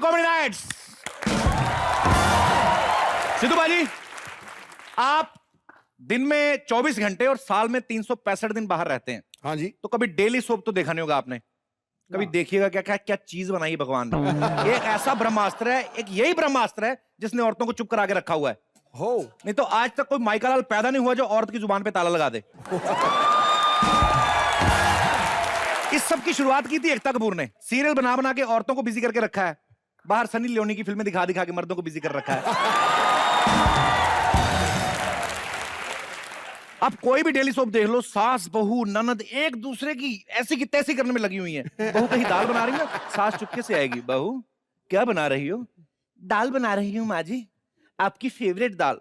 Comedy nights. Sidhu भाजी, आप दिन में 24 घंटे और साल में 365 दिन बाहर रहते हैं। हाँ जी। तो कभी डेली सोप तो देखा नहीं होगा आपने। कभी देखिएगा क्या क्या क्या चीज बनाई है भगवान ने। एक ऐसा ब्रह्मास्त्र है, एक यही ब्रह्मास्त्र है जिसने औरतों को चुप करा के रखा हुआ है। हो नहीं तो आज तक कोई माइका लाल पैदा नहीं हुआ जो औरत की जुबान पे ताला लगा दे। इस सब की शुरुआत की थी एकता कपूर ने। सीरियल बना बना के औरतों को बिजी करके रखा है। बाहर सनी लियोनी की फिल्में दिखा दिखा के मर्दों को बिजी कर रखा है। अब कोई भी डेली सोप देख लो, सास बहू ननद एक दूसरे की ऐसी की तैसी करने में लगी हुई है। बहू कहीं दाल बना रही है, सास चुपके से आएगी, बहू क्या बना रही हो? दाल बना रही हूं माँ जी, आपकी फेवरेट दाल।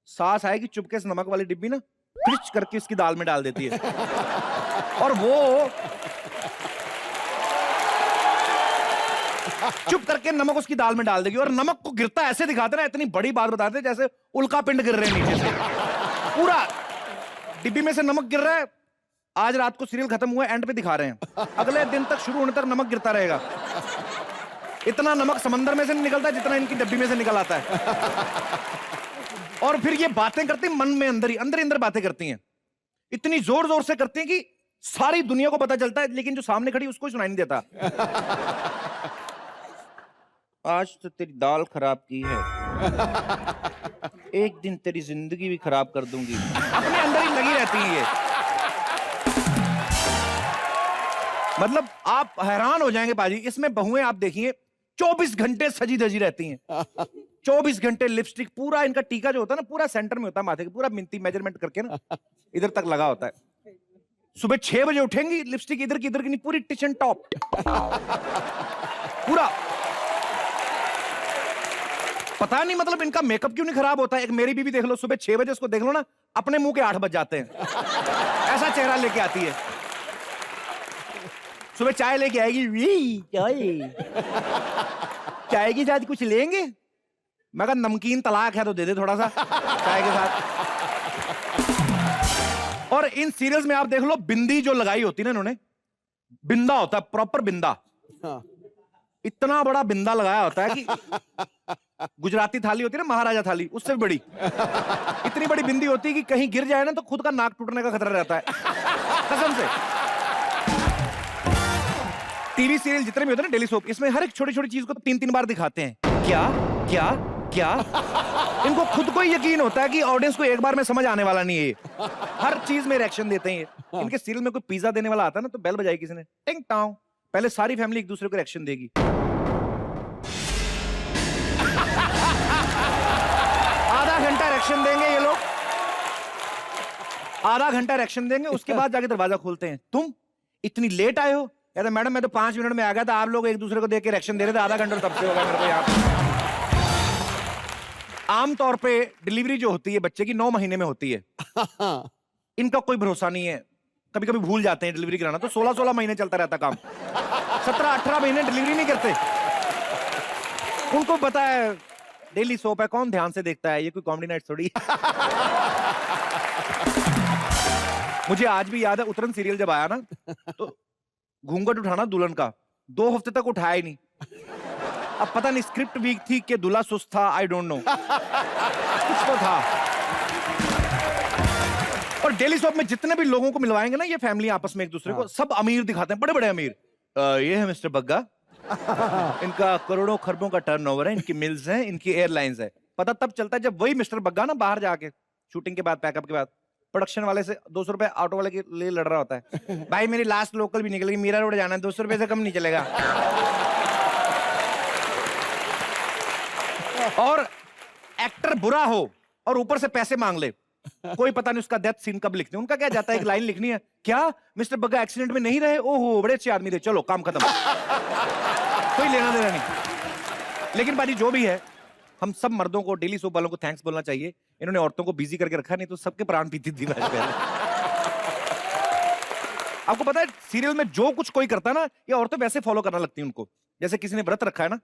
सास आएगी चुपके से नमक वाली डिब्बी ना फ्रिज करके उसकी दाल में डाल देती है। और वो चुप करके नमक उसकी दाल में डाल देगी और नमक को गिरता ऐसे दिखाते ना, इतनी बड़ी बात बताते जैसे उल्का पिंड गिर रहे हैं नीचे से। पूरा डिब्बी में से नमक गिर रहा है। आज रात को सीरियल खत्म हुआ, एंड पे दिखा रहे हैं, अगले दिन तक शुरू होने तक नमक गिरता रहेगा। इतना नमक समंदर में से नहीं निकलता जितना इनकी डिब्बी में से निकल आता है। और फिर ये बातें करती मन में अंदर ही अंदर बातें करती हैं, इतनी जोर जोर से करती हैं कि सारी दुनिया को पता चलता है, लेकिन जो सामने खड़ी उसको सुनाई नहीं देता। आज तो तेरी दाल खराब की है, एक दिन तेरी जिंदगी भी खराब कर दूंगी। अपने अंदर ही लगी रहती हैं ये। मतलब आप हैरान हो जाएंगे पाजी, इसमें बहुएं आप देखिए 24 घंटे सजी धजी रहती हैं। 24 घंटे लिपस्टिक, पूरा इनका टीका जो होता है ना पूरा सेंटर में होता है माथे के, पूरा मिनती मेजरमेंट करके ना इधर तक लगा होता है। सुबह 6 बजे उठेंगी, लिपस्टिक इधर की नहीं, पूरी टिच एंड टॉप पूरा। पता नहीं मतलब इनका मेकअप क्यों नहीं खराब होता है। एक मेरी बीवी देख लो, सुबह 6 बजे उसको देख लो ना, अपने मुंह के 8 बज जाते हैं। ऐसा चेहरा लेके आती है। सुबह चाय लेके आएगी, चाय के साथ कुछ लेंगे? मैं कहा नमकीन तलाक है तो दे दे थोड़ा सा चाय के साथ। और इन सीरियल्स में आप देख लो, बिंदी जो लगाई होती है ना इन्होंने, बिंदा होता है प्रॉपर बिंदा। इतना बड़ा बिंदा लगाया होता है कि गुजराती थाली होती है ना, महाराजा थाली, उससे भी बड़ी। इतनी बड़ी बिंदी होती है कि कहीं गिर जाए ना तो खुद का नाक टूटने का खतरा रहता है, कसम से। टीवी सीरियल जितने भी होते हैं ना डेली सोप, इसमें हर एक छोटी छोटी चीज को 3-3 बार दिखाते हैं। क्या क्या क्या इनको खुद को ही यकीन होता है कि ऑडियंस को एक बार में समझ आने वाला नहीं है ये। हर चीज में रिएक्शन देते हैं ये। इनके सीरियल में कोई पिज्जा देने वाला आता है ना तो बेल बजाई किसी ने, टिंग टांग, पहले सारी फैमिली एक दूसरे को रिएक्शन देगी। आधा घंटा रिएक्शन देंगे ये लोग, आधा घंटा रिएक्शन देंगे, उसके बाद जाके दरवाजा खोलते हैं। तुम इतनी लेट आए हो? कहते मैडम मैं तो 5 मिनट में आ गया था, आप लोग एक दूसरे को देख के रिएक्शन दे रहे थे, आधा घंटा तब से होगा मेरे को यहाँ। आमतौर पे डिलीवरी जो होती है बच्चे की 9 महीने में होती है। इनका कोई भरोसा नहीं है, कभी कभी भूल जाते हैं डिलीवरी कराना, तो 16-16 महीने चलता रहता काम। 17-18 महीने डिलीवरी नहीं करते। उनको पता है डेली सोप है, कौन ध्यान से देखता है, ये कोई कॉमेडी नाइट थोड़ी। मुझे आज भी याद है उतरन सीरियल जब आया ना, तो घूंघट उठाना दुल्हन का 2 हफ्ते तक उठाया ही नहीं। अब पता नहीं स्क्रिप्ट वीक थी कि दूल्हा सुस्त था, आई डोंट नो, कुछ तो था। और डेली सोप में जितने भी लोगों को मिलवाएंगे ना ये फैमिली आपस में एक दूसरे को, सब अमीर दिखाते हैं, बड़े बड़े अमीर। ये है मिस्टर बग्गा, इनका करोड़ों खरबों का टर्नओवर है, इनकी मिल्स हैं, इनकी एयरलाइंस है। पता तब चलता है जब वही मिस्टर बग्गा ना बाहर जाके शूटिंग के बाद, पैकअप के बाद, प्रोडक्शन वाले से 200 रुपए ऑटो वाले के लिए लड़ रहा होता है। भाई मेरी लास्ट लोकल भी निकलेगी, मीरा रोड जाना है, 200 रुपए से कम नहीं चलेगा। और एक्टर बुरा हो और ऊपर से पैसे मांग ले, कोई पता नहीं उसका डेथ सीन कब लिखते हैं। उनका क्या जाता है, एक लाइन लिखनी है, क्या मिस्टर बग्गा एक्सीडेंट में नहीं रहे, ओहो बड़े अच्छे आदमी थे, चलो काम खत्म। कोई लेना देना नहीं। लेकिन बाजी जो भी है, हम सब मर्दों को, डेली सोप वालों को थैंक्स बोलना चाहिए। इन्होंने औरतों को बिजी करके रखा, नहीं तो सबके प्राण पीती थी पहले। आपको पता है सीरियल में जो कुछ कोई करता है ना, ये औरतें वैसे फॉलो करना लगती हैं उनको। जैसे किसी ने व्रत रखा है ना,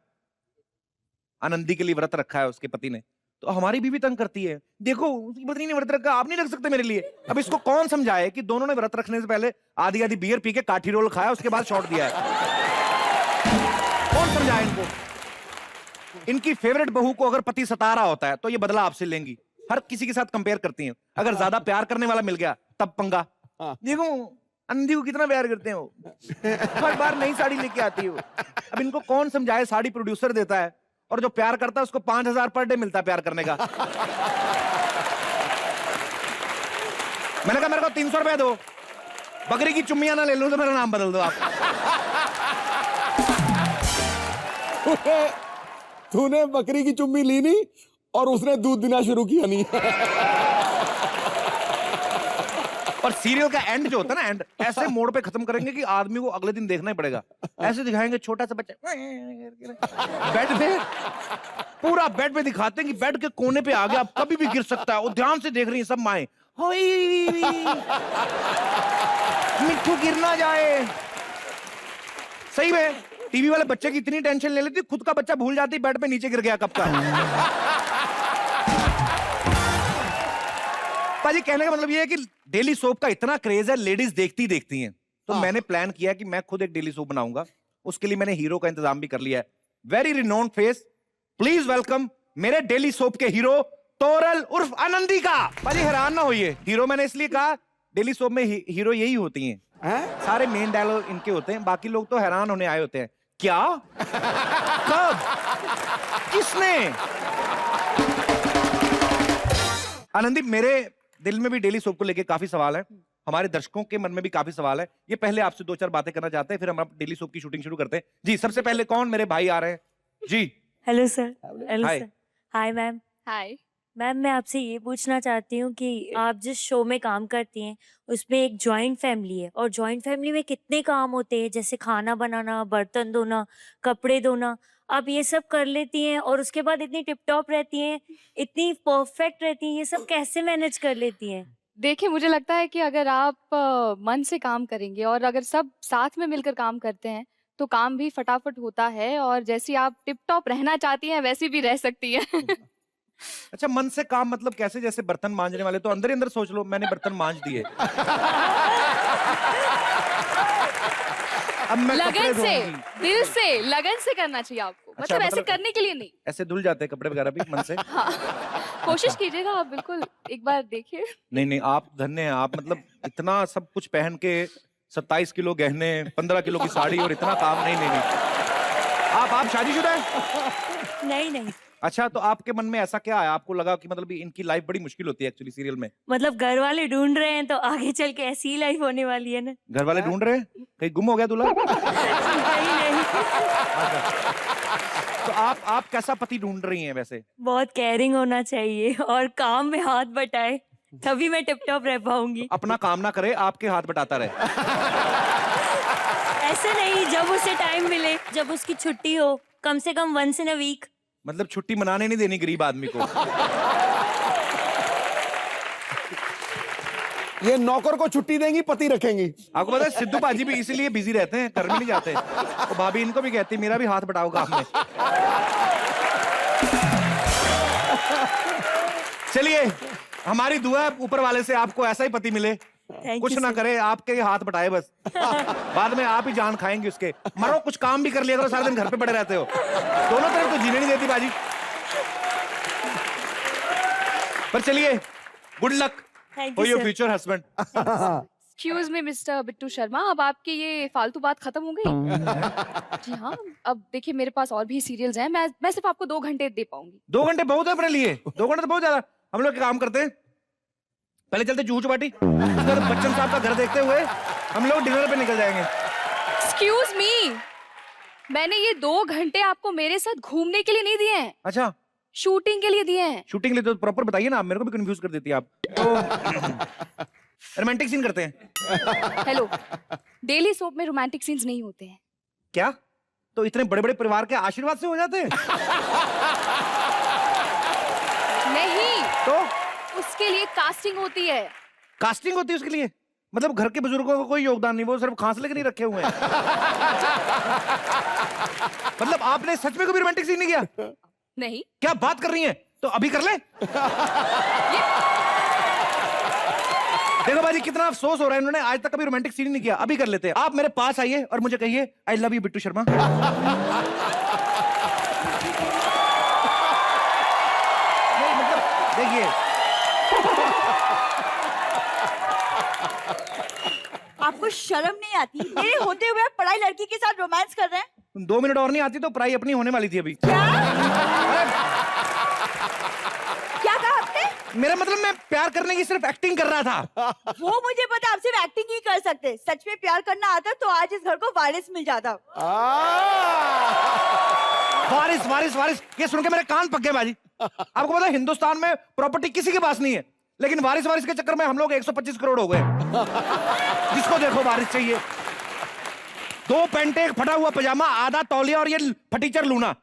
आनंदी के लिए व्रत रखा है उसके पति ने, तो हमारी बीवी तंग करती है, देखो उसकी पत्नी ने व्रत रखा, आप नहीं रख सकते मेरे लिए। अब इसको कौन समझाए कि दोनों ने व्रत रखने से पहले आधी आधी बियर पी के काठी रोल खाया, उसके बाद शॉट दिया है। कौन समझाए इनको? इनकी फेवरेट बहू को अगर पति सता रहा होता है तो ये बदला आपसे लेंगी। हर किसी के साथ कंपेयर करती हैं। अगर ज्यादा प्यार करने वाला मिल गया तब पंगा। देखो अंधी को कितना प्यार करते हैं वो, हर बार नई साड़ी लेके आती है वो। अब इनको कौन समझाए, साड़ी प्रोड्यूसर देता है और जो प्यार करता है उसको 5,000 पर डे मिलता है प्यार करने का। मैंने कहा मेरे को 300 रुपए दो, बकरी की चुम्मियां ना ले लूं तो मेरा नाम बदल दो आप। तूने बकरी की चुम्मी ली नहीं और उसने दूध देना शुरू किया नहीं। और सीरियल का एंड जो होता है ना, एंड ऐसे मोड़ पे खत्म करेंगे कि आदमी को अगले दिन देखना ही पड़ेगा। ऐसे दिखाएंगे छोटा सा बच्चा बेड पे, पूरा बेड पे दिखाते हैं कि बेड के कोने पे आ गया, अब कभी भी गिर सकता है। वो ध्यान से देख रही है सब माएं, मिट्ठू गिर ना जाए। सही में टीवी वाले बच्चे की इतनी टेंशन ले लेती, खुद का बच्चा भूल जाती बेड पे नीचे गिर गया कब का। पाजी कहने का मतलब ये है कि डेली सोप का इतना क्रेज है, लेडीज देखती हैं। तो मैंने प्लान किया कि मैं खुद एक डेली सोप बनाऊंगा। उसके लिए मैंने हीरो का इंतजाम भी कर लिया है। Very renowned face, please welcome मेरे डेली सोप के हीरो तोरल उर्फ आनंदी का। पाजी हैरान ना होइए, हीरो मैंने इसलिए कहा, डेली सोप में हीरो यही होती हैं। सारे मेन डायलॉग इनके होते हैं, बाकी लोग तो हैरान होने आए होते हैं। क्या? कब? किसने? आनंदी, मेरे दिल में भी डेली सोप को लेके काफी सवाल है, हमारे दर्शकों के मन में भी काफी सवाल है। ये पहले आपसे 2-4 बातें करना चाहते हैं, फिर हम डेली सोप की शूटिंग शुरू करते हैं। जी, सबसे पहले कौन? मेरे भाई आ रहे हैं जी। Hello sir. Hello hi. Sir. Hi ma'am. Hi ma'am, मैं आपसे ये पूछना चाहती हूँ कि आप जिस शो में काम करती हैं उसमें एक जॉइंट फैमिली है, और जॉइंट फैमिली में कितने काम होते हैं, जैसे खाना बनाना, बर्तन धोना, कपड़े धोना। आप ये सब कर लेती हैं और उसके बाद इतनी टिप टॉप रहती हैं, इतनी परफेक्ट रहती हैं, ये सब कैसे मैनेज कर लेती हैं? देखिए, मुझे लगता है कि अगर आप मन से काम करेंगे और अगर सब साथ में मिलकर काम करते हैं तो काम भी फटाफट होता है, और जैसी आप टिप टॉप रहना चाहती हैं वैसी भी रह सकती है। अच्छा, मन से काम मतलब कैसे? जैसे बर्तन मांजने वाले तो अंदर ही अंदर सोच लो मैंने बर्तन मांज दिए। अब मैं लगन कपड़े से, धोऊंगी। दिल से, लगन से करना चाहिए आपको। अच्छा, मतलब ऐसे मतलब करने के लिए नहीं। ऐसे धुल जाते हैं कपड़े वगैरह भी मन से? हाँ, कोशिश कीजिएगा आप, बिल्कुल एक बार देखिए। नहीं नहीं, आप धन्य हैं। आप मतलब इतना सब कुछ पहन के 27 किलो गहने, 15 किलो की साड़ी और इतना काम। नहीं नहीं नहीं, आप शादीशुदा हैं? नहीं नहीं। अच्छा, तो आपके मन में ऐसा क्या आया? आपको लगा कि मतलब इनकी लाइफ बड़ी मुश्किल होती है एक्चुअली सीरियल में? मतलब घर वाले ढूंढ रहे हैं तो आगे चल के ऐसी ही लाइफ होने वाली है ना। घर वाले ढूंढ रहे हैं? कहीं गुम हो गया दूल्हा? नहीं नहीं। तो आप कैसा पति ढूंढ रही हैं वैसे? बहुत केयरिंग होना चाहिए और काम में हाथ बटाए, तभी मैं टिप टॉप रह पाऊंगी। अपना काम ना करे, आपके हाथ बटाता रहे। ऐसे नहीं, जब उसे टाइम मिले, जब उसकी छुट्टी हो, कम से come once in a week. मतलब छुट्टी मनाने नहीं देनी गरीब आदमी को। ये नौकर को छुट्टी देंगी, पति रखेंगी। आपको पता है सिद्धू पाजी भी इसीलिए बिजी रहते हैं, कर भी नहीं जाते। तो भाभी इनको भी कहती मेरा भी हाथ बटाओ काम में। चलिए, हमारी दुआ है ऊपर वाले से आपको ऐसा ही पति मिले, कुछ ना करे, आपके हाथ बटाए बस। बाद में आप ही जान खाएंगे उसके। मरो, कुछ काम भी कर लिया करो, सारा दिन घर पे पड़े रहते हो। दोनों तरफ तो जीने नहीं देती बाजी। पर चलिए, good luck for your future husband. Excuse me mister Bittu Sharma, अब आपकी ये फालतू बात खत्म हो गई? जी हाँ, अब देखिए मेरे पास और भी सीरियल्स हैं, मैं सिर्फ आपको 2 घंटे दे पाऊंगी। 2 घंटे बहुत है अपने लिए? 2 घंटे तो बहुत ज्यादा। हम लोग काम करते हैं, पहले चलते जूहू चौपाटी, उसके बाद बच्चन साहब का घर देखते हुए हम लोग डिनर पे निकल जाएंगे। एक्सक्यूज मी, मैंने ये 2 घंटे आपको मेरे साथ घूमने के लिए नहीं दिए हैं, अच्छा, शूटिंग के लिए दिए हैं। शूटिंग के लिए तो प्रॉपर बताइए ना, आप मेरे को भी कंफ्यूज कर देती है आप तो। रोमांटिक सीन करते हैं? हेलो, डेली सोप में रोमांटिक सीन्स नहीं होते हैं। क्या? तो इतने बड़े बड़े परिवार के आशीर्वाद से हो जाते हैं? नहीं, तो उसके लिए कास्टिंग होती है। कास्टिंग होती है उसके लिए? मतलब घर के बुजुर्गों का कोई योगदान नहीं, वो सिर्फ खांसले के नहीं रखे हुए हैं। मतलब आपने सच में कभी रोमांटिक सीन नहीं किया? नहीं। क्या बात कर रही हैं? तो अभी कर ले। देखो बाजी, कितना अफसोस हो रहा है, इन्होंने आज तक कभी रोमांटिक सीन नहीं किया। अभी कर लेते हैं। आप मेरे पास आइए और मुझे कहिए I love you Bittu Sharma. आपको शर्म नहीं आती? मेरे होते हुए आप पढ़ाई लड़की के साथ रोमांस कर रहे हैं? 2 मिनट और नहीं आती तो पढ़ाई अपनी होने वाली थी अभी। क्या अरे, क्या कहा आपने? मेरा मतलब मैं प्यार करने की सिर्फ एक्टिंग कर रहा था। वो मुझे पता, आप सिर्फ एक्टिंग ही कर सकते। सच में प्यार करना आता तो आज इस घर को वारिस मिल जाता। वारिस वारिस वारिस, ये सुन के मेरे कान पक गए बाजी। आपको पता है हिंदुस्तान में प्रॉपर्टी किसी के पास नहीं है, लेकिन वारिस वारिस के चक्कर में हम लोग 125 करोड़ हो गए। जिसको देखो वारिस चाहिए। 2 पैंटे, एक फटा हुआ पजामा, आधा तौलिया और ये फटीचर लूना,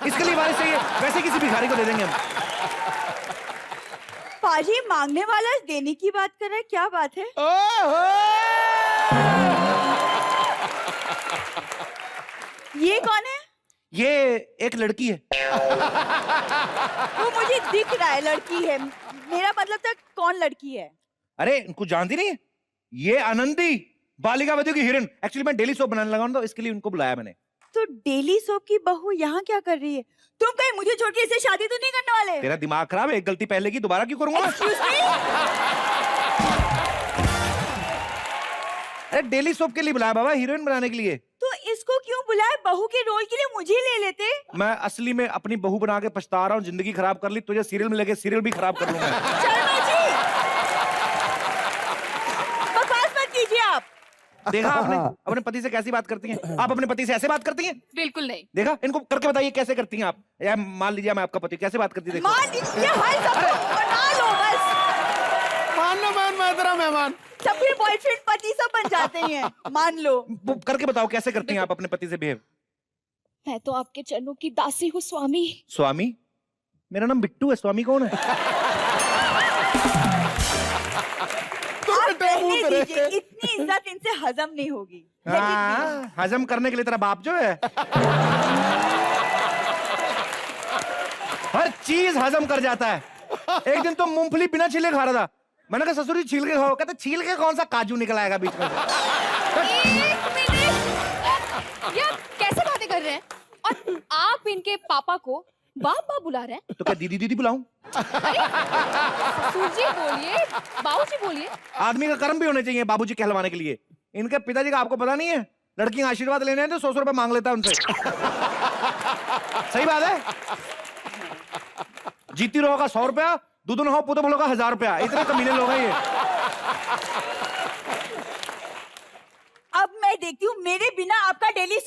इसके लिए वारिस चाहिए। वैसे किसी भिखारी को दे देंगे हम। पाजी मांगने वाला देने की बात कर रहा है, क्या बात है? ये कौन है? ये एक लड़की है। वो मुझे दिख रहा है लड़की है, मेरा मतलब था कौन लड़की है? अरे इनको जानती नहीं है? ये आनंदी, बालिका वधू की हीरोइन। एक्चुअली मैं डेली सोप बनाने लगा हूं तो इसके लिए उनको बुलाया मैंने। तो डेली सोप की बहू यहाँ क्या कर रही है? तुम कहीं मुझे छोड़ के इसे शादी तो नहीं करने वाले? तेरा दिमाग खराब है? एक गलती पहले की दोबारा क्यों करूंगा मैं? Excuse me? अरे डेली सोप के लिए बुलाया बाबा, हीरोइन बनाने के लिए। तो इसको क्यों बुलाया? बहू के रोल के लिए मुझे ले लेते। मैं असली में अपनी बहू बना के पछता रहा हूँ, जिंदगी खराब कर ली। तुझे सीरियल में लगे, सीरियल भी खराब कर लूंगा। शर्मा जी, बकवास मत कीजिए आप। देखा आपने अपने पति से कैसी बात करती हैं? आप अपने पति से ऐसे बात करती हैं? बिल्कुल नहीं। देखा, इनको करके बताइए कैसे करती हैं आप। या मान लीजिए मैं आपका पति, कैसे बात करती है देखो। मान लीजिए, हाय सबको मना लो बस। मैं तेरा मेहमान। सबके बॉयफ्रेंड पति सब बन जाते हैं, मान लो। वो करके बताओ कैसे करती हैं आप अपने पति से बिहेव। मैं तो आपके चरणों की दासी हूँ स्वामी। स्वामी? मेरा नाम बिट्टू है, स्वामी कौन है? आप रहने दीजिए, इतनी इज्जत इनसे हजम नहीं होगी। हाँ, हजम करने के लिए तेरा बाप जो है हर चीज हजम कर जाता है। एक दिन तो मूंगफली बिना छिले खा रहा था, मैंने कहा ससुर जी छील के खाओ। कहते छील के कौन सा काजू निकल आएगा बीच में। एक मिनट, ये आप कैसे बातें कर रहे हैं? और आप इनके पापा को बाप बाप बुला रहे हैं? तो क्या दीदी दीदी बुलाऊं? ससुर जी बोलिए, बाबूजी बोलिए। आदमी का कर्म भी होने चाहिए बाबूजी कहलवाने के लिए। इनके पिताजी का आपको पता नहीं है? लड़की का आशीर्वाद लेने हैं तो 100 रुपए मांग लेता है उनसे। सही बात है। जीती रहो का 100 रुपया, दूधन हो पुतो बोलो का 1000 रुपया। इतने कमीने लोग हैं ये। अब मैं देखती हूँ मेरे बिना आपका डेली